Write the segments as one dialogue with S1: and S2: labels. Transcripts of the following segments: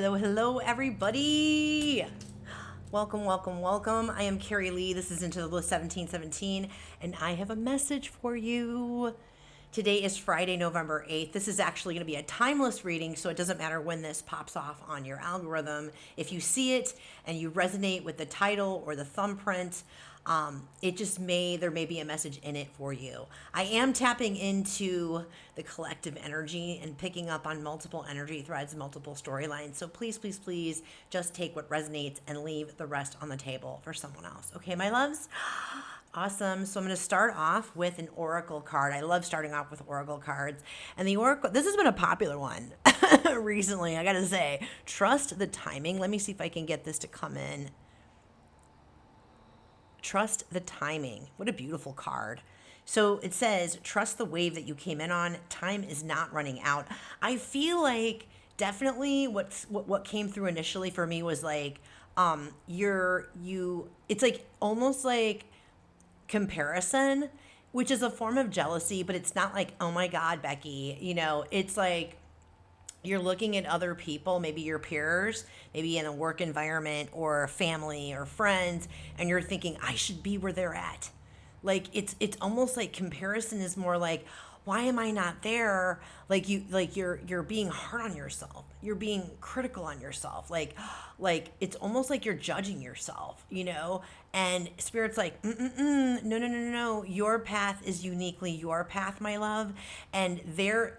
S1: Hello, hello, everybody. Welcome, welcome, welcome. I am Carey Lee. This is Into the Bliss 1717, and I have a message for you. Today is Friday, November 8th. This is actually going to be a timeless reading, so it doesn't matter when this pops off on your algorithm. If you see it and you resonate with the title or the thumbprint, there may be a message in it for you. I am tapping into the collective energy and picking up on multiple energy threads, multiple storylines. So please, please, please just take what resonates and leave the rest on the table for someone else. Okay, my loves? Awesome. So I'm going to start off with an oracle card. I love starting off with oracle cards. And the oracle, this has been a popular one recently, I got to say. Trust the timing. Let me see if I can get this to come in. Trust the timing. What a beautiful card. So it says, trust the wave that you came in on. Time is not running out. I feel like definitely what came through initially for me was like, it's like almost like comparison, which is a form of jealousy, but it's not like, oh my God, Becky, it's like, you're looking at other people, maybe your peers, maybe in a work environment or family or friends, and you're thinking, I should be where they're at. Like it's almost like comparison is more like, why am I not there? You're being hard on yourself. You're being critical on yourself. Like it's almost like you're judging yourself, And Spirit's like, no, no, no, no, no. Your path is uniquely your path, my love, and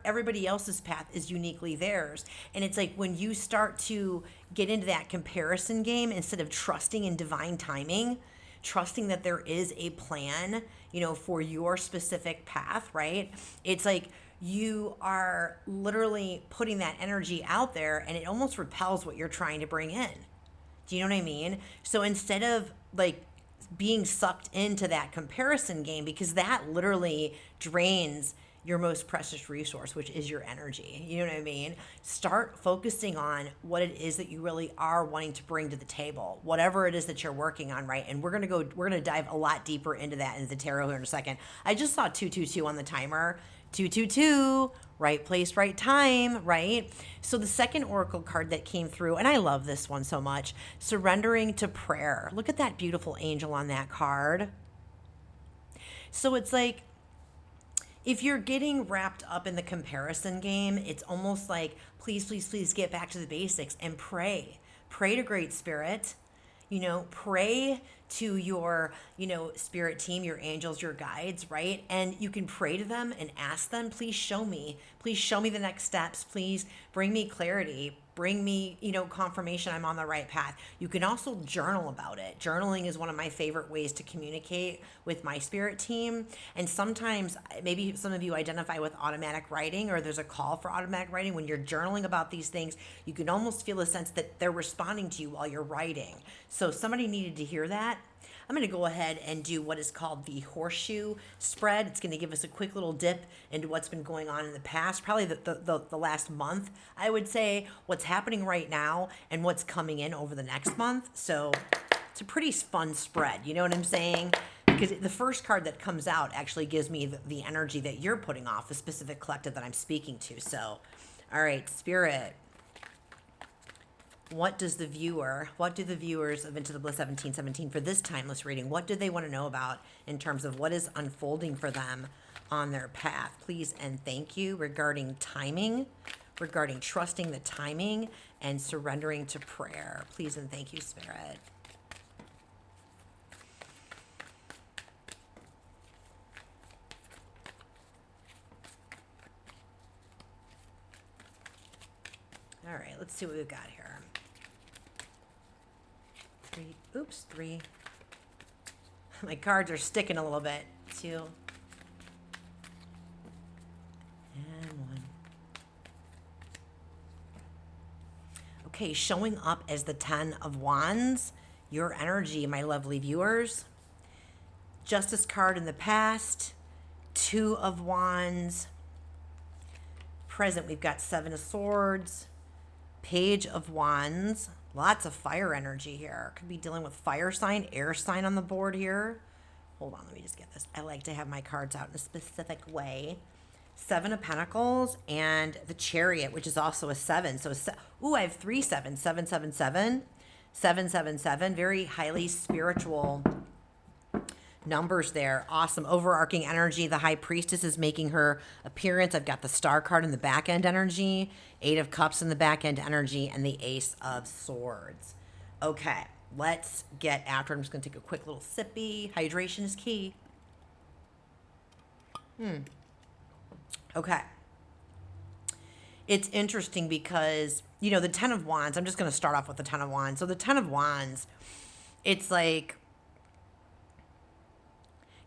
S1: everybody else's path is uniquely theirs. And it's like when you start to get into that comparison game instead of trusting in divine timing, trusting that there is a plan, for your specific path, right? It's like you are literally putting that energy out there and it almost repels what you're trying to bring in. Do you know what I mean? So instead of like being sucked into that comparison game, because that literally drains your most precious resource, which is your energy. You know what I mean? Start focusing on what it is that you really are wanting to bring to the table, whatever it is that you're working on, right? And we're going to dive a lot deeper into that in the tarot here in a second. I just saw 222 on the timer. 222, right place, right time, right? So the second oracle card that came through, and I love this one so much, surrendering to prayer. Look at that beautiful angel on that card. So it's like, if you're getting wrapped up in the comparison game, it's almost like, please, please, please get back to the basics and pray. Pray to Great Spirit. Pray to your, spirit team, your angels, your guides, right? And you can pray to them and ask them, please show me the next steps. Please bring me clarity. Bring me, confirmation I'm on the right path. You can also journal about it. Journaling is one of my favorite ways to communicate with my spirit team. And sometimes, maybe some of you identify with automatic writing, or there's a call for automatic writing. When you're journaling about these things, you can almost feel a sense that they're responding to you while you're writing. So somebody needed to hear that. I'm going to go ahead and do what is called the horseshoe spread. It's going to give us a quick little dip into what's been going on in the past, probably the last month, I would say, what's happening right now and what's coming in over the next month. So it's a pretty fun spread. You know what I'm saying? Because the first card that comes out actually gives me the energy that you're putting off, the specific collective that I'm speaking to. So, all right, Spirit. What do the viewers of Into the Bliss 1717 for this timeless reading, what do they want to know about in terms of what is unfolding for them on their path? Please and thank you regarding timing, regarding trusting the timing and surrendering to prayer. Please and thank you, Spirit. All right, let's see what we've got here. Three. My cards are sticking a little bit. 2 and 1. Okay, showing up as the 10 of Wands, your energy, my lovely viewers. Justice card in the past, 2 of Wands. Present, we've got 7 of Swords, Page of Wands. Lots of fire energy here. Could be dealing with fire sign, air sign on the board here. Hold on, let me just get this. I like to have my cards out in a specific way. Seven of Pentacles, and the Chariot, which is also a seven. So, I have 3 sevens, 777, 777, very highly spiritual numbers there. Awesome. Overarching energy. The High Priestess is making her appearance. I've got the Star card in the back end energy, 8 of Cups in the back end energy, and the Ace of Swords. Okay, let's get after it. I'm just going to take a quick little sippy. Hydration is key. Okay. It's interesting because, the Ten of Wands, I'm just going to start off with the Ten of Wands. So the Ten of Wands, it's like,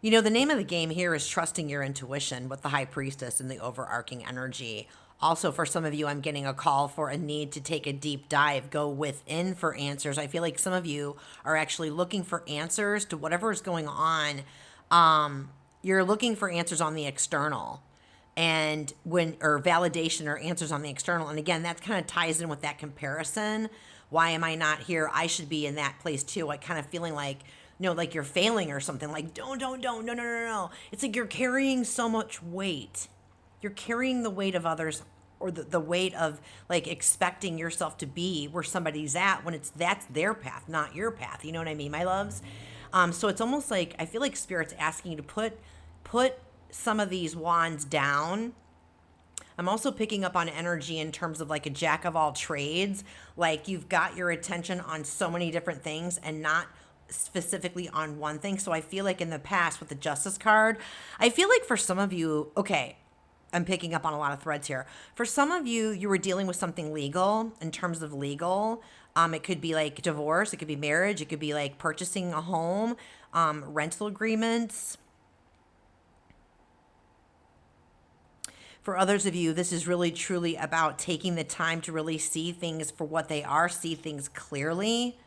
S1: the name of the game here is trusting your intuition with the High Priestess and the overarching energy. Also, for some of you, I'm getting a call for a need to take a deep dive, go within for answers. I feel like some of you are actually looking for answers to whatever is going on. You're looking for answers on the external or validation or answers on the external. And again, that kind of ties in with that comparison. Why am I not here? I should be in that place too. Like kind of feeling like, like you're failing or something. Like, don't, no. It's like you're carrying so much weight. You're carrying the weight of others, or the weight of like expecting yourself to be where somebody's at when that's their path, not your path. You know what I mean, my loves? So it's almost like, I feel like Spirit's asking you to put some of these wands down. I'm also picking up on energy in terms of like a jack of all trades. Like you've got your attention on so many different things and not specifically on one thing. So I feel like in the past with the Justice card, I feel like for some of you, okay, I'm picking up on a lot of threads here. For some of you, you were dealing with something legal in terms of legal. It could be like divorce. It could be marriage. It could be like purchasing a home, rental agreements. For others of you, this is really truly about taking the time to really see things for what they are, see things clearly.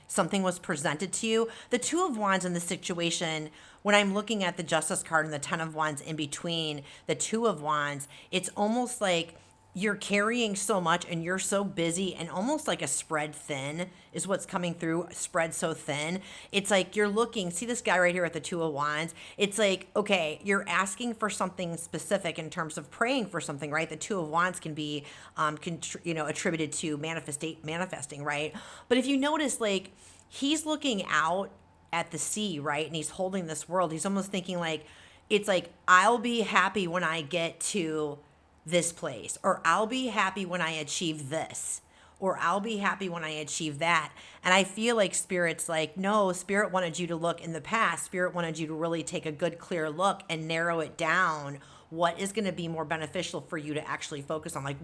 S1: Something was presented to you. The Two of Wands in this situation, when I'm looking at the Justice card and the Ten of Wands in between the Two of Wands, it's almost like you're carrying so much and you're so busy and almost like a spread thin is what's coming through, spread so thin. It's like you're looking, see this guy right here at the Two of Wands? It's like, okay, you're asking for something specific in terms of praying for something, right? The Two of Wands can be, attributed to manifesting, right? But if you notice, like, he's looking out at the sea, right? And he's holding this world. He's almost thinking like, it's like, I'll be happy when I get to this place, or I'll be happy when I achieve this, or I'll be happy when I achieve that. And I feel like Spirit's like, no, Spirit wanted you to look in the past. Spirit wanted you to really take a good, clear look and narrow it down. What is going to be more beneficial for you to actually focus on? Like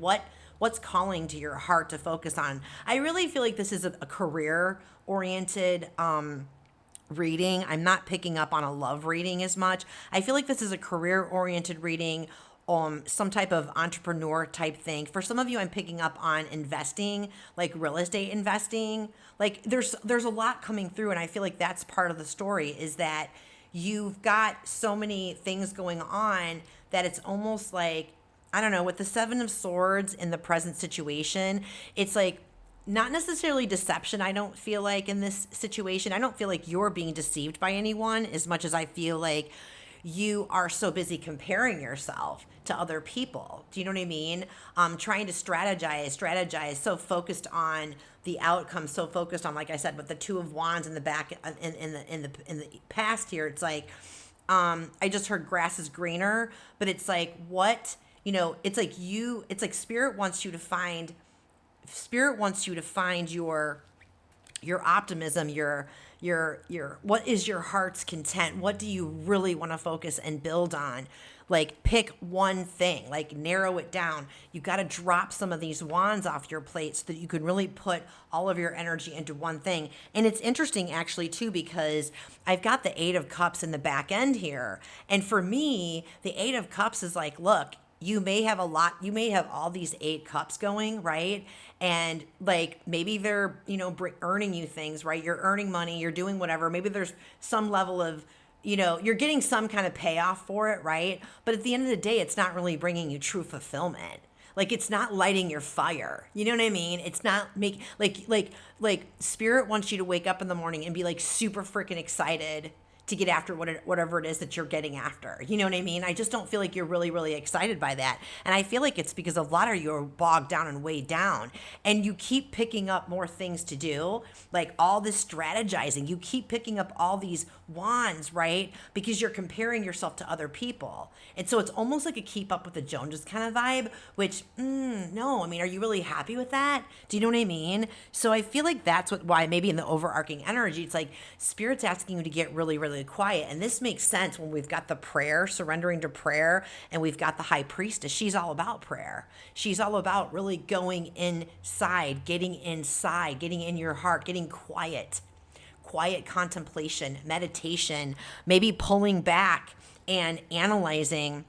S1: what's calling to your heart to focus on? I really feel like this is a career oriented, reading. I'm not picking up on a love reading as much. I feel like this is a career oriented reading, some type of entrepreneur type thing. For some of you, I'm picking up on investing, like real estate investing. Like there's a lot coming through, and I feel like that's part of the story, is that you've got so many things going on that it's almost like, I don't know, with the Seven of Swords in the present situation, it's like not necessarily deception. I don't feel like in this situation, I don't feel like you're being deceived by anyone as much as I feel like you are so busy comparing yourself to other people. Do you know what I mean? Trying to strategize, so focused on the outcome, so focused on, like I said, with the Two of Wands in the back, in the past here, it's like, I just heard grass is greener, but it's like, what, it's like Spirit wants you to find your optimism, your what is your heart's content? What do you really want to focus and build on? Like pick one thing, like narrow it down. You got to drop some of these wands off your plate so that you can really put all of your energy into one thing. And it's interesting actually too, because I've got the Eight of Cups in the back end here. And for me, the Eight of Cups is like, look, you may have all these 8 cups going, right? And like maybe they're, earning you things, right? You're earning money, you're doing whatever. Maybe there's some level of, you're getting some kind of payoff for it, right? But at the end of the day, it's not really bringing you true fulfillment. Like it's not lighting your fire. You know what I mean? It's not like Spirit wants you to wake up in the morning and be like super freaking excited to get after whatever it is that you're getting after. You know what I mean? I just don't feel like you're really, really excited by that. And I feel like it's because a lot of you are bogged down and weighed down, and you keep picking up more things to do, like all this strategizing. You keep picking up all these wands, right? Because you're comparing yourself to other people. And so it's almost like a keep up with the Joneses kind of vibe, which, no, I mean, are you really happy with that? Do you know what I mean? So I feel like that's why maybe in the overarching energy, it's like Spirit's asking you to get really, really quiet. And this makes sense when we've got the prayer, surrendering to prayer, and we've got the high priestess. She's all about prayer. She's all about really going inside, getting in your heart, getting quiet contemplation, meditation, maybe pulling back and analyzing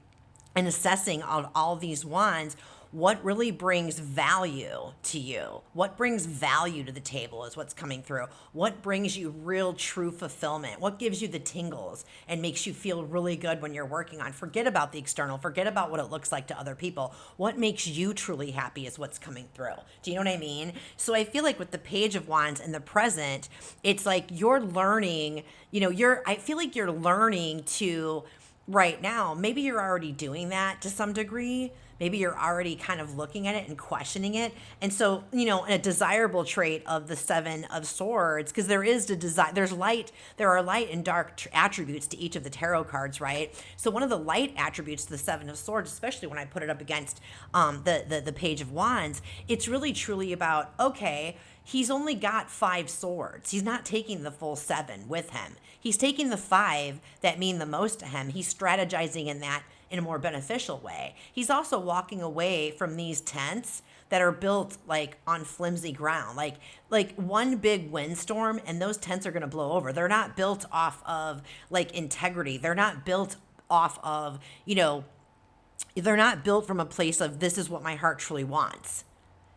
S1: and assessing all these wands. What really brings value to you? What brings value to the table is what's coming through. What brings you real, true fulfillment? What gives you the tingles and makes you feel really good when you're working on? Forget about the external. Forget about what it looks like to other people. What makes you truly happy is what's coming through. Do you know what I mean? So I feel like with the Page of Wands in the present, it's like you're learning, I feel like you're learning to right now, maybe you're already doing that to some degree. Maybe you're already kind of looking at it and questioning it. And so, a desirable trait of the Seven of Swords, because there are light and dark attributes to each of the tarot cards, right? So one of the light attributes to the Seven of Swords, especially when I put it up against the Page of Wands, it's really truly about, okay, he's only got 5 swords. He's not taking the full 7 with him. He's taking the 5 that mean the most to him. He's strategizing in a more beneficial way. He's also walking away from these tents that are built like on flimsy ground, like one big windstorm, and those tents are going to blow over. They're not built off of like integrity. They're not built off of, they're not built from a place of this is what my heart truly wants.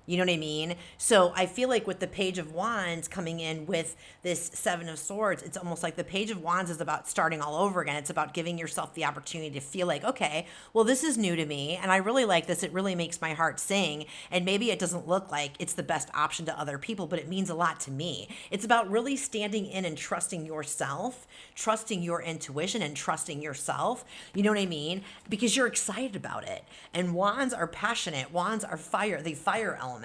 S1: You know what I mean? So I feel like with the Page of Wands coming in with this Seven of Swords, it's almost like the Page of Wands is about starting all over again. It's about giving yourself the opportunity to feel like, okay, well, this is new to me, and I really like this. It really makes my heart sing, and maybe it doesn't look like it's the best option to other people, but it means a lot to me. It's about really standing in and trusting yourself, trusting your intuition, and trusting yourself. You know what I mean? Because you're excited about it. And wands are passionate. Wands are fire, the fire element.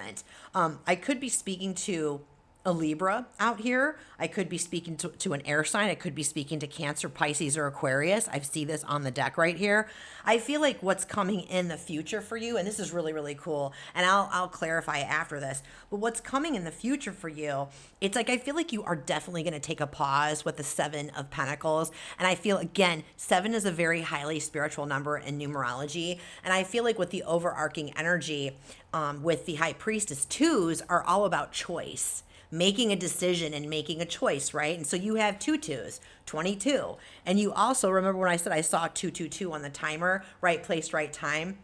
S1: I could be speaking to a Libra out here. I could be speaking to an air sign. I could be speaking to Cancer, Pisces, or Aquarius. I see this on the deck right here. I feel like what's coming in the future for you, and this is really, really cool, and I'll clarify after this, but what's coming in the future for you, it's like I feel like you are definitely going to take a pause with the 7 of Pentacles, and I feel, again, 7 is a very highly spiritual number in numerology, and I feel like with the overarching energy with the High Priestess, 2s are all about choice. Making a decision and making a choice, right? And so you have 2 2s, 22. And you also, remember when I said I saw 222 on the timer, right place, right time?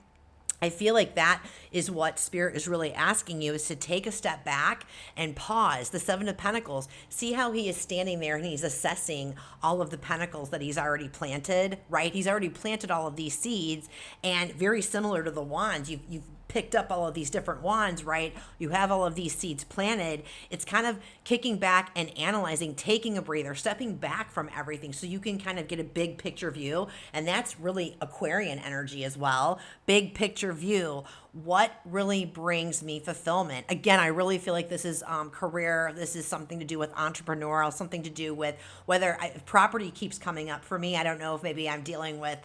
S1: I feel like that is what Spirit is really asking you, is to take a step back and pause. The 7 of Pentacles, see how he is standing there and he's assessing all of the pentacles that he's already planted, right? He's already planted all of these seeds, and very similar to the wands, you've picked up all of these different wands, right? You have all of these seeds planted. It's kind of kicking back and analyzing, taking a breather, stepping back from everything so you can kind of get a big picture view. And that's really Aquarian energy as well. Big picture view. What really brings me fulfillment? Again, I really feel like this is career. This is something to do with entrepreneurial, something to do with whether property keeps coming up for me. I don't know if maybe I'm dealing with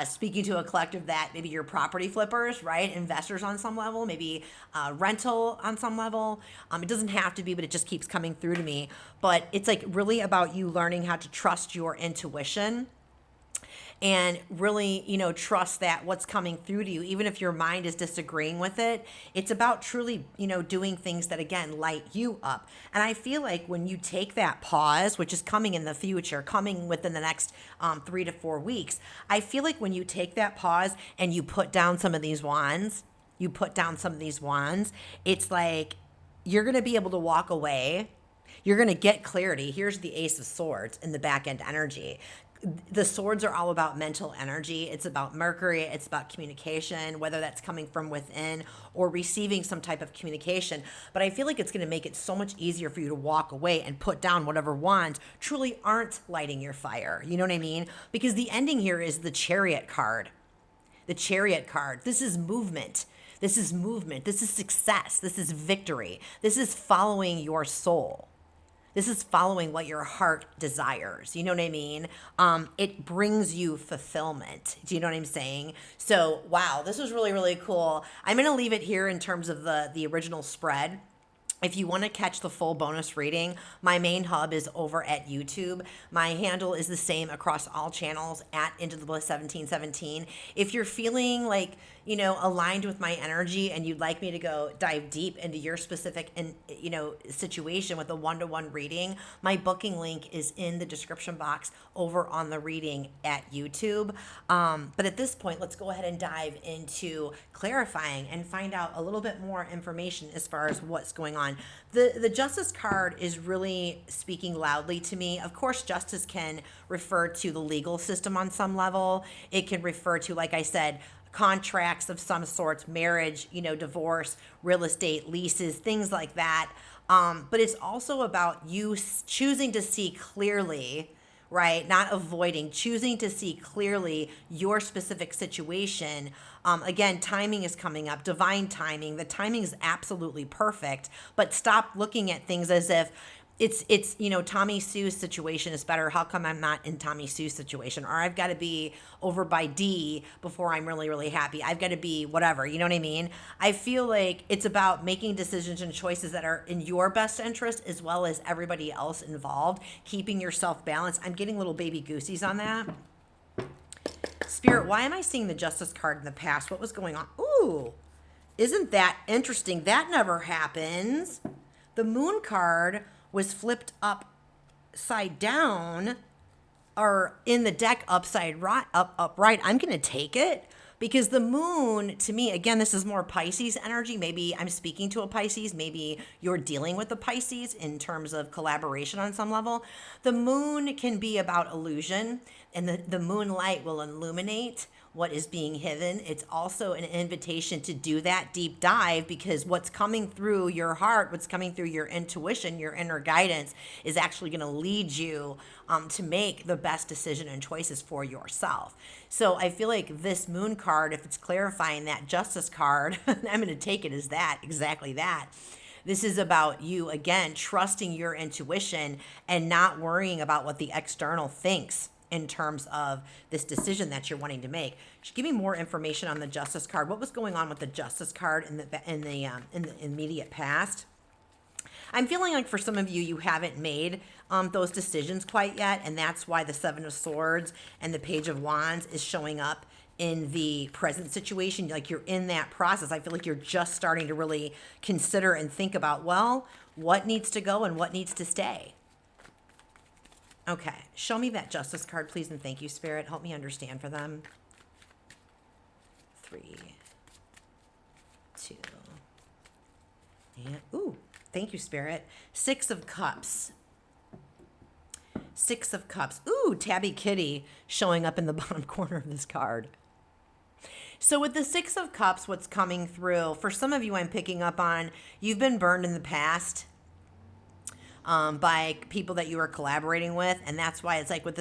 S1: speaking to a collective that maybe you're property flippers, right? Investors on some level, maybe rental on some level. It doesn't have to be, but it just keeps coming through to me. But it's like really about you learning how to trust your intuition and really, trust that what's coming through to you, even if your mind is disagreeing with it, it's about truly, doing things that, again, light you up. And I feel like when you take that pause, which is coming in the future, coming within the next 3 to 4 weeks, I feel like when you take that pause and you put down some of these wands, it's like you're going to be able to walk away. You're going to get clarity. Here's the Ace of Swords in the back end energy. the swords are all about mental energy. It's about Mercury. It's about communication, whether that's coming from within or receiving some type of communication. But I feel like it's going to make it so much easier for you to walk away and put down whatever wands truly aren't lighting your fire. You know what I mean? Because the ending here is the Chariot card. The Chariot card. This is movement. This is movement. This is success. This is victory. This is following your soul. This is following what your heart desires. You know what I mean? It brings you fulfillment. Do you know what I'm saying? So, wow, this was really, really cool. I'm going to leave it here in terms of the original spread. If you want to catch the full bonus reading, my main hub is over at YouTube. My handle is the same across all channels at Into the Bliss 1717. If you're feeling like, aligned with my energy and you'd like me to go dive deep into your specific situation with a one-to-one reading, my booking link is in the description box over on the reading at YouTube. But at this point, let's go ahead and dive into clarifying and find out a little bit more information as far as what's going on. The Justice card is really speaking loudly to me. Of course, justice can refer to the legal system on some level. It can refer to, like I said, contracts of some sorts, marriage, divorce, real estate, leases, things like that. But it's also about you choosing to see clearly, right? Not avoiding, choosing to see clearly your specific situation. Again, timing is coming up, divine timing. The timing is absolutely perfect, but stop looking at things as if it's Tommy Sue's situation is better. How come I'm not in Tommy Sue's situation? Or I've got to be over by D before I'm really, really happy. I've got to be whatever. You know what I mean? I feel like it's about making decisions and choices that are in your best interest as well as everybody else involved, keeping yourself balanced. I'm getting little baby goosies on that. Spirit, why am I seeing the Justice card in the past? What was going on? Ooh, isn't that interesting? That never happens. The Moon card was flipped upside down or in the deck upright. I'm going to take it because the moon, to me, again, this is more Pisces energy. Maybe I'm speaking to a Pisces. Maybe you're dealing with a Pisces in terms of collaboration on some level. The moon can be about illusion, and the moonlight will illuminate what is being hidden. It's also an invitation to do that deep dive because what's coming through your heart, what's coming through your intuition, your inner guidance is actually going to lead you to make the best decision and choices for yourself. So I feel like this moon card, if it's clarifying that Justice card, I'm going to take it as that, exactly that. This is about you, again, trusting your intuition and not worrying about what the external thinks in terms of this decision that you're wanting to make. Give me more information on the Justice card. What was going on with the Justice card in the immediate past? I'm feeling like for some of you, you haven't made those decisions quite yet, and that's why the Seven of Swords and the Page of Wands is showing up in the present situation. Like you're in that process. I feel like you're just starting to really consider and think about, well, what needs to go and what needs to stay. Okay, show me that Justice card, please, and thank you, Spirit. Help me understand for them. 3, 2, and, ooh, thank you, Spirit. 6 of Cups. 6 of Cups. Ooh, Tabby Kitty showing up in the bottom corner of this card. So with the 6 of Cups, what's coming through, for some of you I'm picking up on, you've been burned in the past by people that you are collaborating with, and that's why it's like with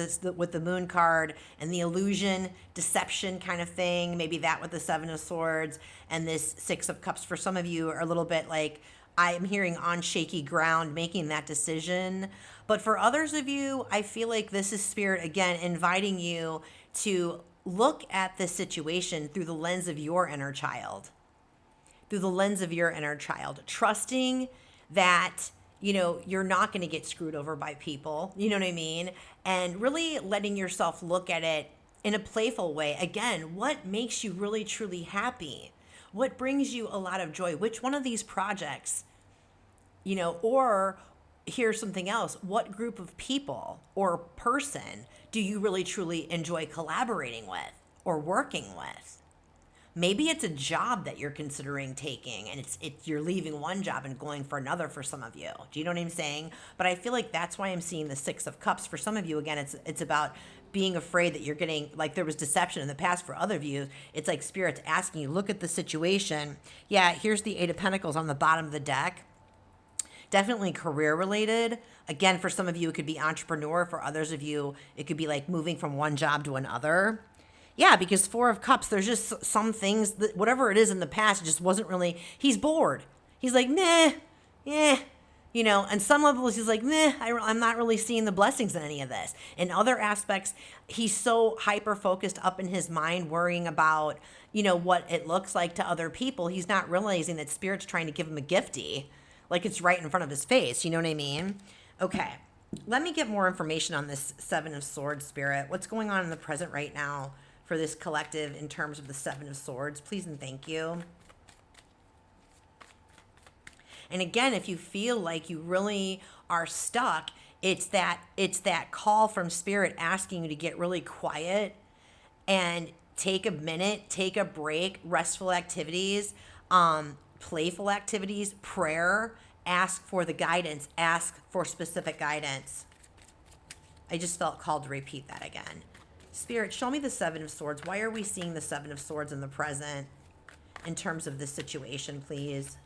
S1: the Moon card and the illusion, deception kind of thing, maybe that with the 7 of Swords and this 6 of Cups. For some of you are a little bit like, I'm hearing on shaky ground, making that decision. But for others of you, I feel like this is Spirit, again, inviting you to look at this situation through the lens of your inner child. Through the lens of your inner child. Trusting that you're not going to get screwed over by people. You know what I mean? And really letting yourself look at it in a playful way. Again, what makes you really, truly happy? What brings you a lot of joy? Which one of these projects, or here's something else. What group of people or person do you really, truly enjoy collaborating with or working with? Maybe it's a job that you're considering taking and you're leaving one job and going for another for some of you. Do you know what I'm saying? But I feel like that's why I'm seeing the 6 of Cups. For some of you, again, it's about being afraid that you're getting, like there was deception in the past for other of you, it's like Spirit's asking you, look at the situation. Yeah, here's the Eight of Pentacles on the bottom of the deck. Definitely career related. Again, for some of you, it could be entrepreneur. For others of you, it could be like moving from one job to another. Yeah, because Four of Cups, there's just some things that whatever it is in the past, it just wasn't really, he's bored. He's like, meh, yeah. You know, and some levels he's like, meh, I'm not really seeing the blessings in any of this. In other aspects, he's so hyper-focused up in his mind, worrying about, you know, what it looks like to other people. He's not realizing that Spirit's trying to give him a gifty. Like it's right in front of his face. You know what I mean? Okay. Let me get more information on this Seven of Swords, Spirit. What's going on in the present right now for this collective in terms of the Seven of Swords? Please and thank you. And again, if you feel like you really are stuck, it's that call from Spirit asking you to get really quiet and take a minute, take a break, restful activities, playful activities, prayer, ask for the guidance, ask for specific guidance. I just felt called to repeat that again. Spirit, show me the Seven of Swords. Why are we seeing the Seven of Swords in the present in terms of this situation, please?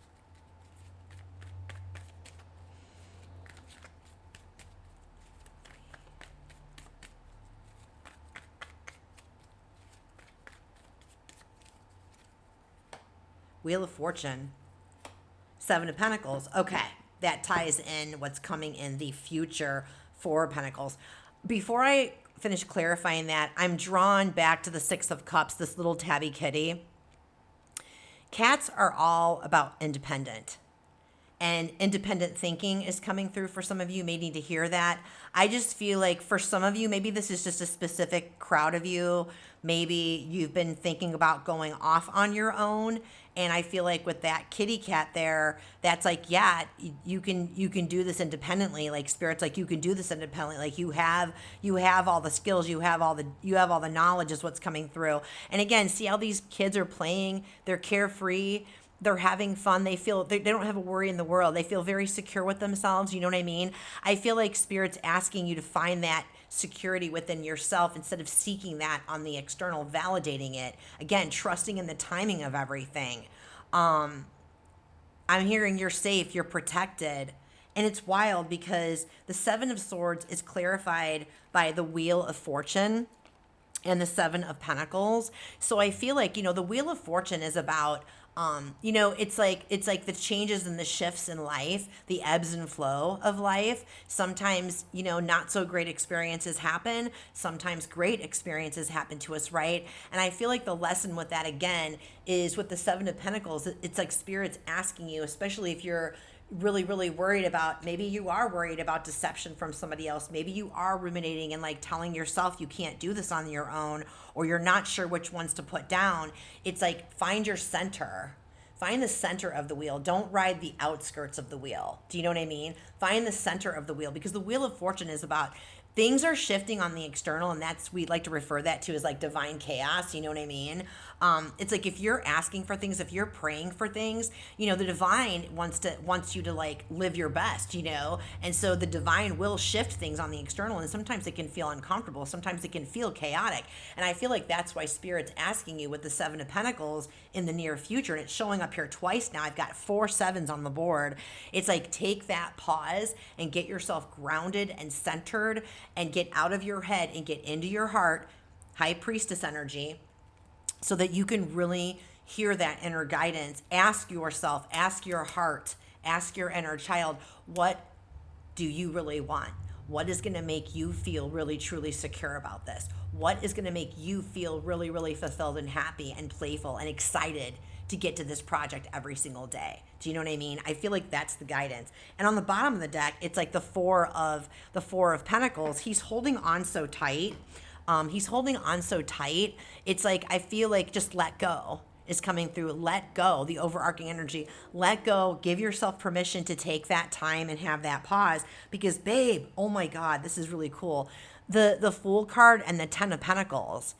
S1: Wheel of Fortune, Seven of Pentacles. Okay, that ties in what's coming in the future. Four of Pentacles. Before I finish clarifying that, I'm drawn back to the Six of Cups, this little tabby kitty. Cats are all about independent. And independent thinking is coming through for some of you. May need to hear that. I just feel like for some of you, maybe this is just a specific crowd of you. Maybe you've been thinking about going off on your own. And I feel like with that kitty cat there, that's like, yeah, you can do this independently. Like Spirit's like, you can do this independently. Like you have all the skills, you have all the knowledge is what's coming through. And again, see how these kids are playing. They're carefree. They're having fun. They feel they don't have a worry in the world. They feel very secure with themselves. You know what I mean? I feel like Spirit's asking you to find that security within yourself instead of seeking that on the external, validating it. Again, trusting in the timing of everything. I'm hearing you're safe, you're protected. And it's wild because the Seven of Swords is clarified by the Wheel of Fortune and the Seven of Pentacles. So I feel like, the Wheel of Fortune is about it's like the changes and the shifts in life, the ebbs and flow of life. Sometimes, not so great experiences happen. Sometimes great experiences happen to us, right? And I feel like the lesson with that, again, is with the Seven of Pentacles, it's like Spirit's asking you, especially if you're really, really worried about, maybe you are worried about deception from somebody else. Maybe you are ruminating and like telling yourself you can't do this on your own, or you're not sure which ones to put down. It's like, find your center. Find the center of the wheel. Don't ride the outskirts of the wheel. Do you know what I mean? Find the center of the wheel, because the Wheel of Fortune is about things are shifting on the external, and that's, we like to refer that to as like divine chaos. You know what I mean? It's like if you're asking for things, if you're praying for things, the divine wants you to like live your best, and so the divine will shift things on the external, and sometimes it can feel uncomfortable. Sometimes it can feel chaotic. And I feel like that's why Spirit's asking you with the Seven of Pentacles in the near future, and it's showing up here twice now. I've got 4 sevens on the board. It's like, take that pause and get yourself grounded and centered and get out of your head and get into your heart, High Priestess energy, so that you can really hear that inner guidance. Ask yourself, ask your heart, ask your inner child, what do you really want? What is going to make you feel really, truly secure about this? What is going to make you feel really, really fulfilled and happy and playful and excited to get to this project every single day? Do you know what I mean? I feel like that's the guidance. And on the bottom of the deck, it's like the four of Pentacles. He's holding on so tight. It's like, I feel like just let go is coming through. Let go, the overarching energy. Let go. Give yourself permission to take that time and have that pause. Because, babe, oh my God, this is really cool. The Fool card and the Ten of Pentacles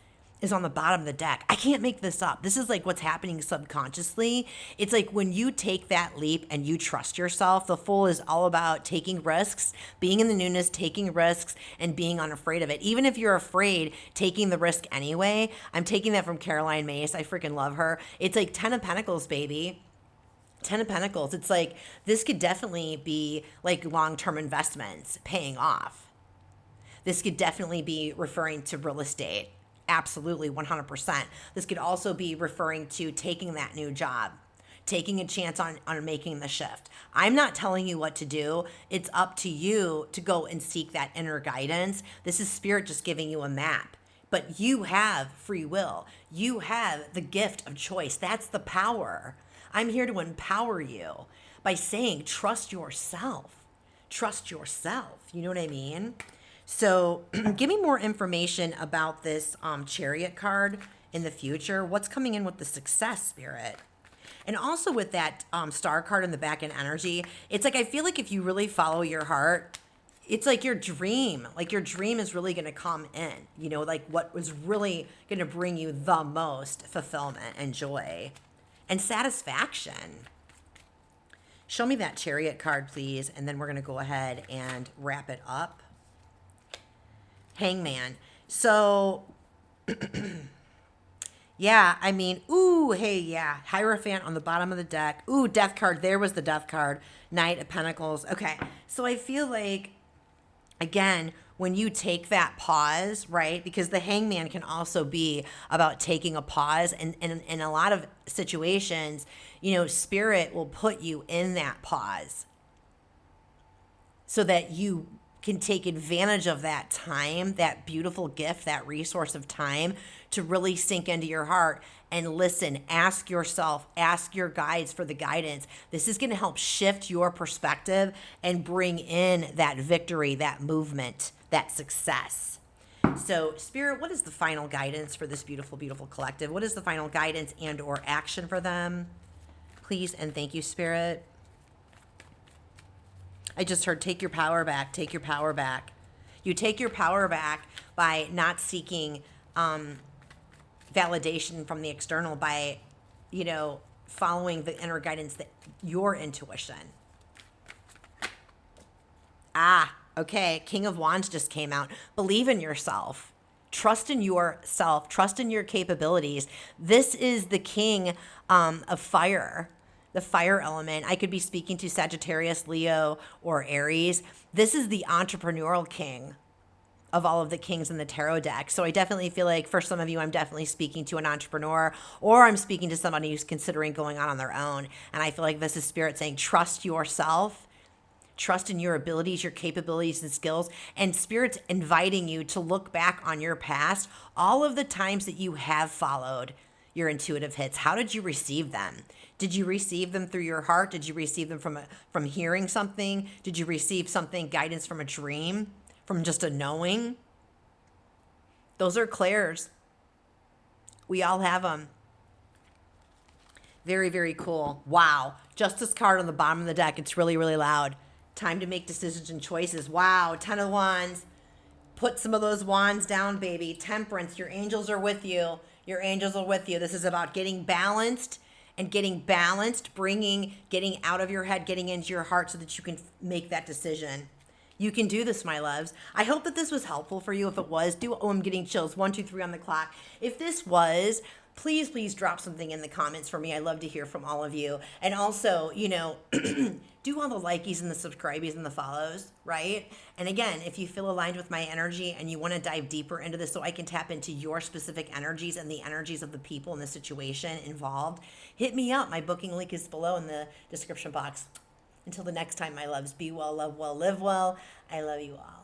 S1: is on the bottom of the deck. I can't make this up. This is like what's happening subconsciously. It's like when you take that leap and you trust yourself, the Fool is all about taking risks, being in the newness, taking risks, and being unafraid of it. Even if you're afraid, taking the risk anyway. I'm taking that from Caroline Myss. I freaking love her. It's like 10 of Pentacles, baby. 10 of Pentacles. It's like this could definitely be like long-term investments paying off. This could definitely be referring to real estate. Absolutely, 100%. This could also be referring to taking that new job, taking a chance on making the shift. I'm not telling you what to do. It's up to you to go and seek that inner guidance. This is Spirit just giving you a map. But you have free will. You have the gift of choice. That's the power. I'm here to empower you by saying, trust yourself. Trust yourself. You know what I mean? So give me more information about this Chariot card in the future. What's coming in with the Success, Spirit? And also with that Star card in the back end energy, it's like I feel like if you really follow your heart, it's like your dream is really going to come in, you know, like what was really going to bring you the most fulfillment and joy and satisfaction. Show me that Chariot card, please, and then we're going to go ahead and wrap it up. Hangman. So, yeah, I mean, ooh, hey, yeah. Hierophant on the bottom of the deck. Ooh, Death card. There was the Death card. Knight of Pentacles. Okay, so I feel like, again, when you take that pause, right? Because the Hangman can also be about taking a pause. And in a lot of situations, you know, Spirit will put you in that pause so that you can take advantage of that time, that beautiful gift, that resource of time to really sink into your heart and listen. Ask yourself, ask your guides for the guidance. This is going to help shift your perspective and bring in that victory, that movement, that success. So, Spirit, what is the final guidance for this beautiful, beautiful collective? What is the final guidance and or action for them? Please and thank you, Spirit. I just heard, take your power back, take your power back. You take your power back by not seeking validation from the external, by, you know, following the inner guidance, that your intuition. Okay, King of Wands just came out. Believe in yourself. Trust in yourself. Trust in your capabilities. This is the king of fire. The fire element. I could be speaking to Sagittarius, Leo, or Aries. This is the entrepreneurial king of all of the kings in the tarot deck. So I definitely feel like for some of you, I'm definitely speaking to an entrepreneur, or I'm speaking to somebody who's considering going on their own. And I feel like this is Spirit saying, trust yourself, trust in your abilities, your capabilities and skills. And Spirit's inviting you to look back on your past, all of the times that you have followed your intuitive hits. How did you receive them? Did you receive them through your heart? Did you receive them from hearing something? Did you receive something, guidance from a dream, from just a knowing? Those are clairs. We all have them. Very, very cool. Wow. Justice card on the bottom of the deck. It's really, really loud. Time to make decisions and choices. Wow. 10 of Wands. Put some of those wands down, baby. Temperance. Your angels are with you. Your angels are with you. This is about getting balanced and getting out of your head, getting into your heart so that you can make that decision. You can do this, my loves. I hope that this was helpful for you. If it was, I'm getting chills. 1, 2, 3 on the clock. If this was, please drop something in the comments for me. I love to hear from all of you. And also, you know, do all the likies and the subscribies and the follows, right? And again, if you feel aligned with my energy and you want to dive deeper into this so I can tap into your specific energies and the energies of the people in the situation involved, hit me up. My booking link is below in the description box. Until the next time, my loves, be well, love well, live well. I love you all.